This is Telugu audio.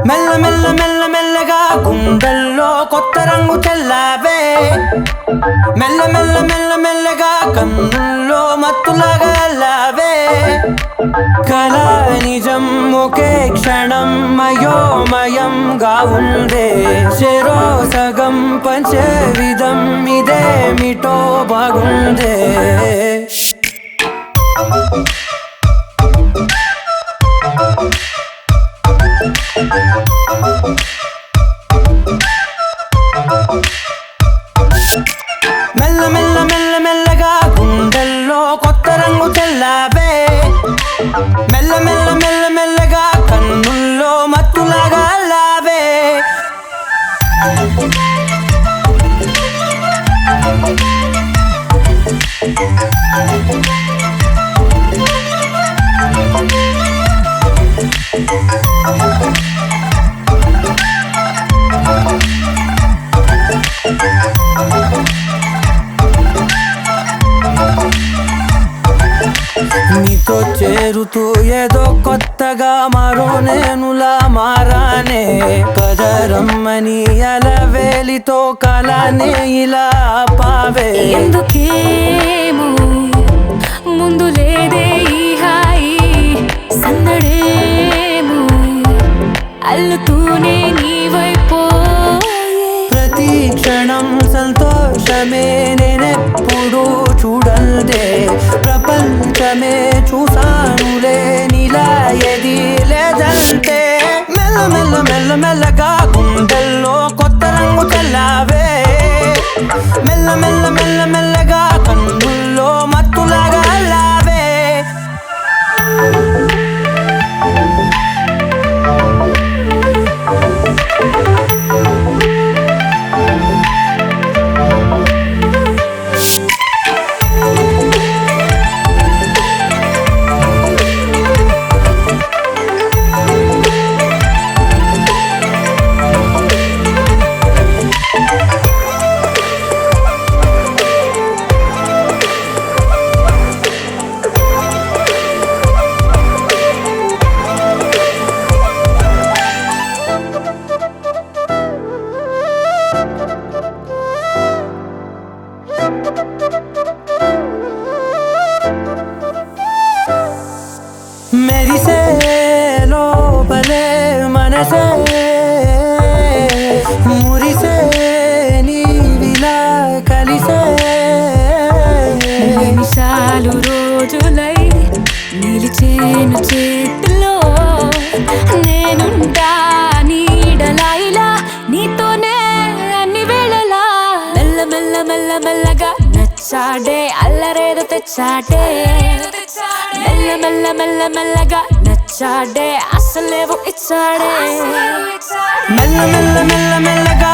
మెల్ల మెల్ల మెల్ల మెల్లగా గుండెల్లో కొత్త రంగు చల్లావే, మెల్ల మెల్ల మెల్ల మెల్లగా కన్నుల్లో మత్తులాగా అల్లావే. కళ నిజం ఒకే క్షణం మయోమయంగా ఉందే, చెరో సగం పంచే విధం ఇదేమిటో బాగుందే. మెల్ల మెల్ల మెల్ల మెల్లగా గుండెల్లో కొత్త రంగు చల్లావే, మెల్ల మెల్ల మెల్ల మెల్లగా కన్నుల్లో మత్తులాగా అల్లావే. నీతో చేరుతూ ఏదో కొత్తగా మరో నేనులా మారానే, కదరమ్మని అలవేలితో కలానే ఇలా పావే. ఎందుకేమో ముందు లేదే ఈ హాయి, సందడేమో అల్లుతూనే నీ వైపో. ప్రతి క్షణం సంతోషమే నేనెప్పుడు చూడల్దే, ప్రపంచమే చూసానులే నీలా ఏది లేదంటే. మెల్ల మెల్ల మెల్ల మెల్లగా గుండెల్లో కొత్త రంగు చల్లావే, మెల్ల మెల్ల మెల్ల మెల్లగా కన్నుల్లో మత్తులాగా అల్లావే. మెరిసే లోపలే మనసే మురిసే నీవిలా కలిసే. నిమిషాలు రోజులై నిలిచేను చేతిలో, నేనుంటా నీడలా ఇలా నీతోనే అన్ని వేళలా. మెల్ల మెల్ల మెల్ల మెల్లగా నచ్చాడే అల్లరేదో తెచ్చాడే, మెల్ల మెల్ల మెల్ల మెల్లగా నచ్చాడే అసలేవో ఇచ్చాడే. మెల్ల మెల్ల మెల్ల మెల్లగా